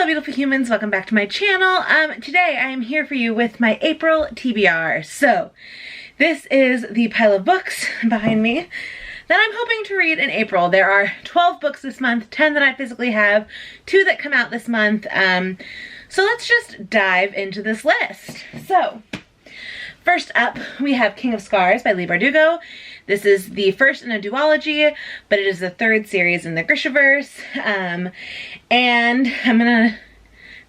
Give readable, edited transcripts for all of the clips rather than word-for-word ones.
beautiful humans, welcome back to my channel. Today I am here for you with my April TBR. So this is the pile of books behind me that I'm hoping to read in April. There are 12 books this month, 10 that I physically have, 2 that come out this month. So let's just dive into this list. So first up, we have King of Scars by Leigh Bardugo. This is the first in a duology, but it is the 3rd series in the Grishaverse. And I'm gonna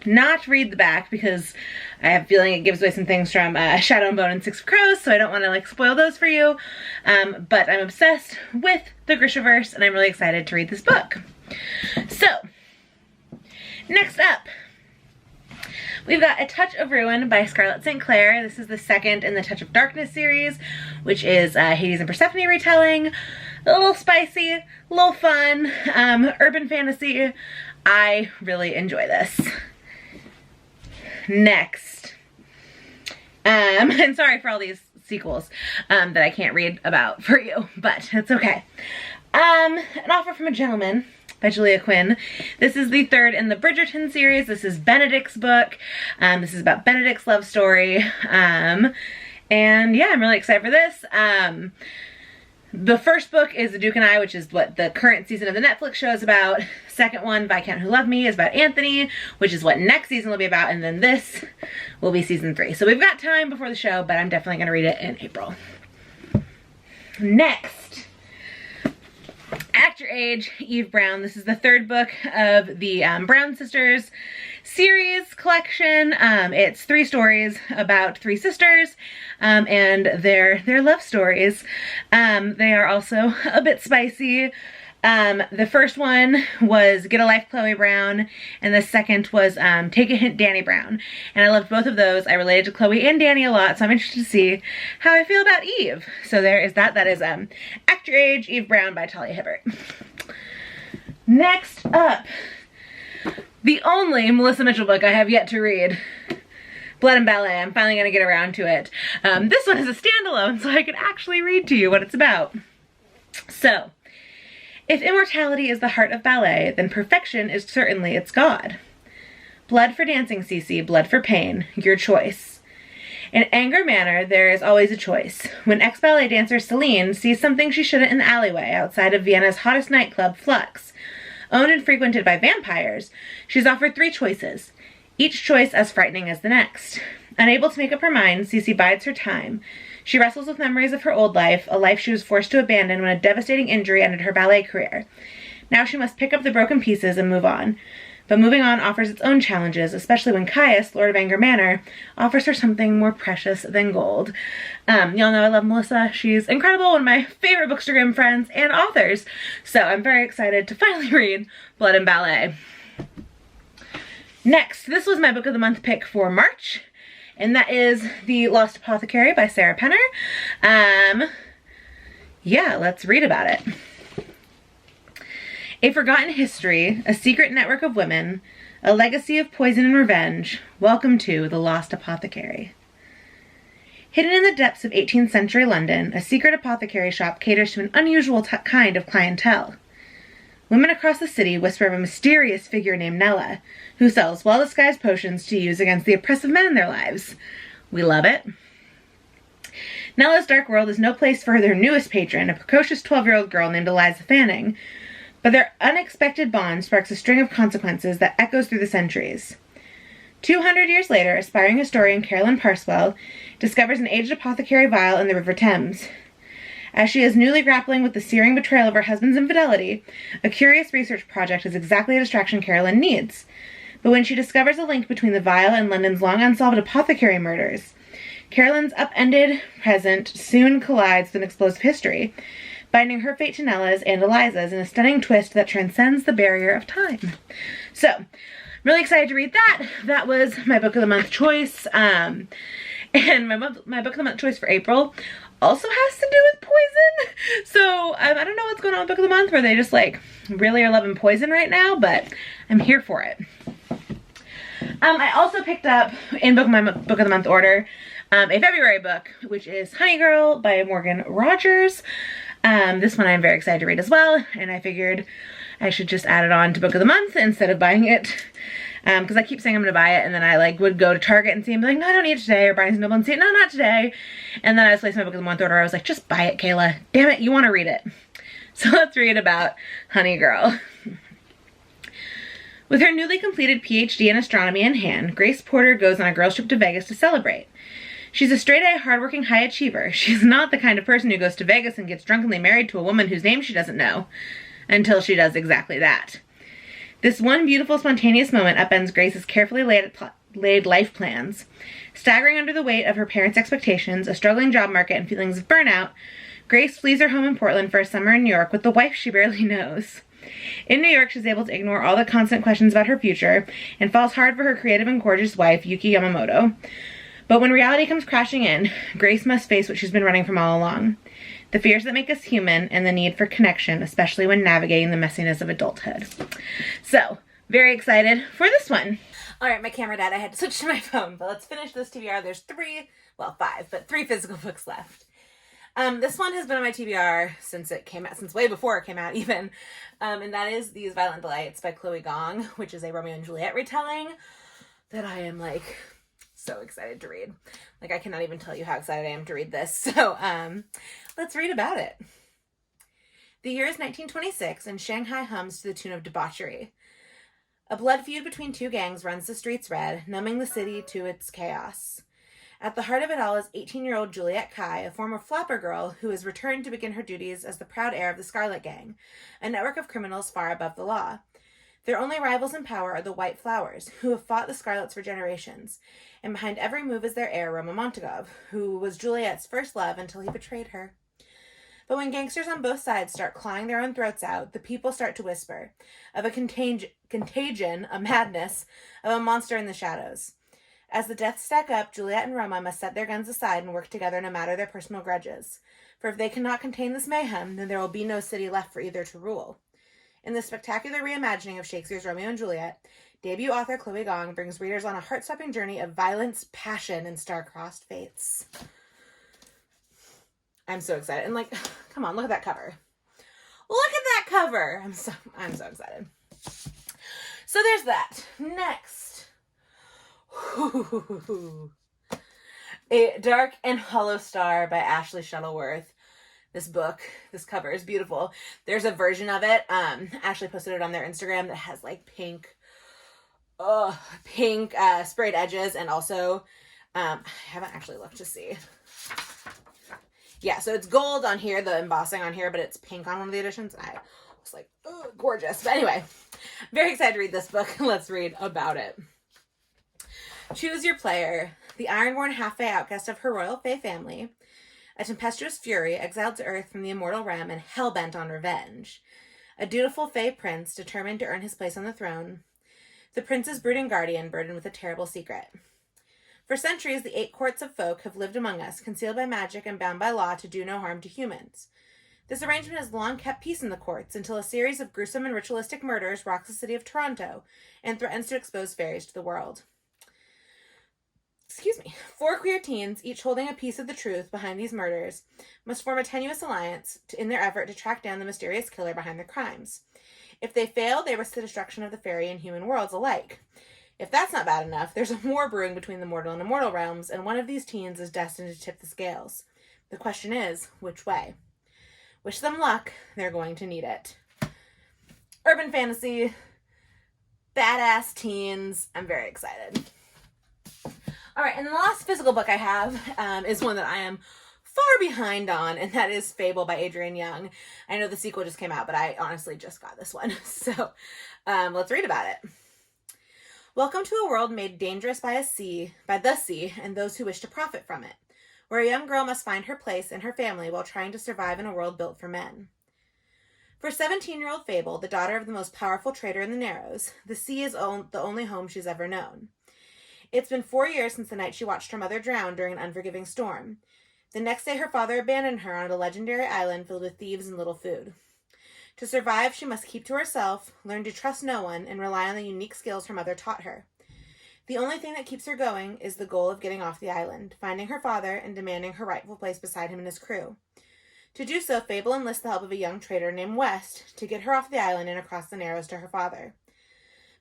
not read the back because I have a feeling it gives away some things from Shadow and Bone and Six of Crows, so I don't want to like spoil those for you. But I'm obsessed with the Grishaverse and I'm really excited to read this book. So, next up, we've got A Touch of Ruin by Scarlett St. Clair. This is the 2nd in the Touch of Darkness series, which is Hades and Persephone retelling. A little spicy, a little fun, urban fantasy. I really enjoy this. Next. And sorry for all these sequels that I can't read about for you, but it's okay. An Offer from a Gentleman by Julia Quinn. This is the 3rd in the Bridgerton series. This is Benedict's book. This is about Benedict's love story. And yeah, I'm really excited for this. The first book is The Duke and I, which is what the current season of the Netflix show is about. Second one, Viscount Who Loved Me, is about Anthony, which is what next season will be about. And then this will be season 3. So we've got time before the show, but I'm definitely going to read it in April. Next, Act Your Age, Eve Brown. This is the 3rd book of the Brown Sisters series collection. It's 3 stories about 3 sisters and their love stories. They are also a bit spicy. The first one was Get a Life, Chloe Brown, and the second was Take a Hint, Danny Brown. And I loved both of those. I related to Chloe and Danny a lot, so I'm interested to see how I feel about Eve. So there is that. That is Act Your Age, Eve Brown by Talia Hibbert. Next up, the only Melissa Mitchell book I have yet to read, Blood and Ballet. I'm finally going to get around to it. This one is a standalone, so I can actually read to you what it's about. So, if immortality is the heart of ballet, then perfection is certainly its god. Blood for dancing, Cece, blood for pain, your choice. In Anger Manor, there is always a choice. When ex-ballet dancer Celine sees something she shouldn't in the alleyway outside of Vienna's hottest nightclub, Flux, owned and frequented by vampires, she's offered 3 choices, each choice as frightening as the next. Unable to make up her mind, Cece bides her time. She wrestles with memories of her old life, a life she was forced to abandon when a devastating injury ended her ballet career. Now she must pick up the broken pieces and move on. But moving on offers its own challenges, especially when Caius, Lord of Anger Manor, offers her something more precious than gold. Y'all know I love Melissa. She's incredible, one of my favorite Bookstagram friends and authors. So I'm very excited to finally read Blood and Ballet. Next, this was my book of the month pick for March, and that is The Lost Apothecary by Sarah Penner. Yeah, let's read about it. A forgotten history, a secret network of women, a legacy of poison and revenge. Welcome to The Lost Apothecary. Hidden in the depths of 18th century London, a secret apothecary shop caters to an unusual kind of clientele. Women across the city whisper of a mysterious figure named Nella, who sells well-disguised potions to use against the oppressive men in their lives. We love it. Nella's dark world is no place for their newest patron, a precocious 12-year-old girl named Eliza Fanning, but their unexpected bond sparks a string of consequences that echoes through the centuries. 200 years later, aspiring historian Carolyn Parswell discovers an aged apothecary vial in the River Thames. As she is newly grappling with the searing betrayal of her husband's infidelity, a curious research project is exactly the distraction Carolyn needs. But when she discovers a link between the vial and London's long unsolved apothecary murders, Carolyn's upended present soon collides with an explosive history, binding her fate to Nella's and Eliza's in a stunning twist that transcends the barrier of time. So, I'm really excited to read that. That was my book of the month choice. And my book of the month choice for April also has to do with poison. So I don't know what's going on with book of the month, where they just like really are loving poison right now, but I'm here for it. I also picked up in my book of the month order a February book, which is Honey Girl by Morgan Rogers. This one I'm very excited to read as well, and I figured I should just add it on to book of the month instead of buying it because I keep saying I'm going to buy it, and then I like would go to Target and see it and be like, no, I don't need it today, or Barnes & Noble and see it, no, not today. And then I was placing my book in the month order. I was like, just buy it, Kayla. Damn it, you want to read it. So let's read about Honey Girl. With her newly completed PhD in astronomy in hand, Grace Porter goes on a girls' trip to Vegas to celebrate. She's a straight-A, hardworking high achiever. She's not the kind of person who goes to Vegas and gets drunkenly married to a woman whose name she doesn't know, until she does exactly that. This one beautiful, spontaneous moment upends Grace's carefully laid life plans. Staggering under the weight of her parents' expectations, a struggling job market, and feelings of burnout, Grace flees her home in Portland for a summer in New York with the wife she barely knows. In New York, she's able to ignore all the constant questions about her future and falls hard for her creative and gorgeous wife, Yuki Yamamoto. But when reality comes crashing in, Grace must face what she's been running from all along. The fears that make us human and the need for connection, especially when navigating the messiness of adulthood. So, very excited for this one. All right, my camera died. I had to switch to my phone, but let's finish this TBR. There's 3 physical books left. This one has been on my TBR since it came out, since way before it came out even. And that is These Violent Delights by Chloe Gong, which is a Romeo and Juliet retelling that I am like so excited to read. Like, I cannot even tell you how excited I am to read this. So, let's read about it. The year is 1926, and Shanghai hums to the tune of debauchery. A blood feud between two gangs runs the streets red, numbing the city to its chaos. At the heart of it all is 18-year-old Juliet Kai, a former flapper girl who has returned to begin her duties as the proud heir of the Scarlet Gang, a network of criminals far above the law. Their only rivals in power are the White Flowers, who have fought the Scarlets for generations, and behind every move is their heir, Roma Montagov, who was Juliet's first love until he betrayed her. But when gangsters on both sides start clawing their own throats out, the people start to whisper of a contagion, a madness, of a monster in the shadows. As the deaths stack up, Juliet and Roma must set their guns aside and work together no matter their personal grudges. For if they cannot contain this mayhem, then there will be no city left for either to rule. In this spectacular reimagining of Shakespeare's Romeo and Juliet, debut author Chloe Gong brings readers on a heart-stopping journey of violence, passion, and star-crossed fates. I'm so excited. And like, come on, look at that cover. Look at that cover! I'm so excited. So there's that. Next. A Dark and Hollow Star by Ashley Shuttleworth. This cover is beautiful. There's a version of it. Ashley posted it on their Instagram that has like pink sprayed edges, and also, I haven't actually looked to see. Yeah, so it's gold on here, the embossing on here, but it's pink on one of the editions. And I was like, oh, gorgeous. But anyway, very excited to read this book. Let's read about it. Choose your player. The iron-born half-fae outcast of her royal fae family, a tempestuous fury exiled to Earth from the immortal realm and hell-bent on revenge. A dutiful fae prince determined to earn his place on the throne. The prince's brooding guardian burdened with a terrible secret. For centuries, the 8 courts of folk have lived among us, concealed by magic and bound by law to do no harm to humans. This arrangement has long kept peace in the courts until a series of gruesome and ritualistic murders rocks the city of Toronto and threatens to expose fairies to the world. 4 queer teens, each holding a piece of the truth behind these murders, must form a tenuous alliance in their effort to track down the mysterious killer behind their crimes. If they fail, they risk the destruction of the fairy and human worlds alike. If that's not bad enough, there's a war brewing between the mortal and immortal realms, and one of these teens is destined to tip the scales. The question is, which way? Wish them luck. They're going to need it. Urban fantasy, badass teens. I'm very excited. All right, and the last physical book I have is one that I am far behind on, and that is Fable by Adrienne Young. I know the sequel just came out, but I honestly just got this one. So let's read about it. Welcome to a world made dangerous by the sea, and those who wish to profit from it, where a young girl must find her place and her family while trying to survive in a world built for men. For 17-year-old Fable, the daughter of the most powerful trader in the Narrows, the sea is the only home she's ever known. It's been 4 years since the night she watched her mother drown during an unforgiving storm. The next day, her father abandoned her on a legendary island filled with thieves and little food. To survive, she must keep to herself, learn to trust no one, and rely on the unique skills her mother taught her. The only thing that keeps her going is the goal of getting off the island, finding her father, and demanding her rightful place beside him and his crew. To do so, Fable enlists the help of a young trader named West to get her off the island and across the Narrows to her father.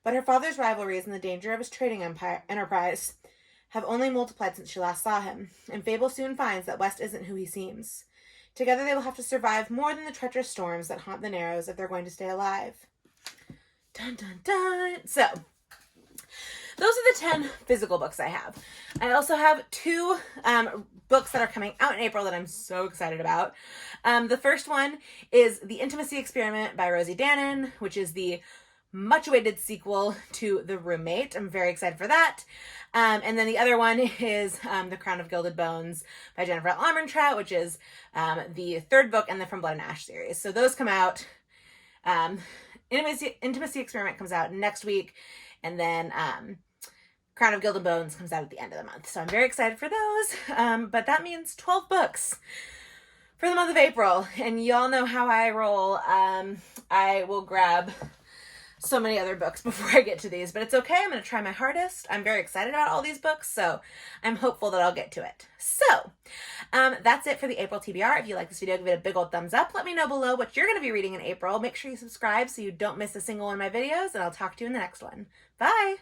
But her father's rivalries and the danger of his trading enterprise have only multiplied since she last saw him, and Fable soon finds that West isn't who he seems. Together they will have to survive more than the treacherous storms that haunt the Narrows if they're going to stay alive. Dun dun dun! So, those are the 10 physical books I have. I also have 2 books that are coming out in April that I'm so excited about. The first one is The Intimacy Experiment by Rosie Danan, which is the much-awaited sequel to The Roommate. I'm very excited for that. And then the other one is The Crown of Gilded Bones by Jennifer L. Armentrout, which is the 3rd book in the From Blood and Ash series. So those come out. Intimacy Experiment comes out next week, and then Crown of Gilded Bones comes out at the end of the month. So I'm very excited for those. But that means 12 books for the month of April. And y'all know how I roll. I will grab so many other books before I get to these, but it's okay. I'm going to try my hardest. I'm very excited about all these books, so I'm hopeful that I'll get to it. So, that's it for the April TBR. If you like this video, give it a big old thumbs up. Let me know below what you're going to be reading in April. Make sure you subscribe so you don't miss a single one of my videos, and I'll talk to you in the next one. Bye!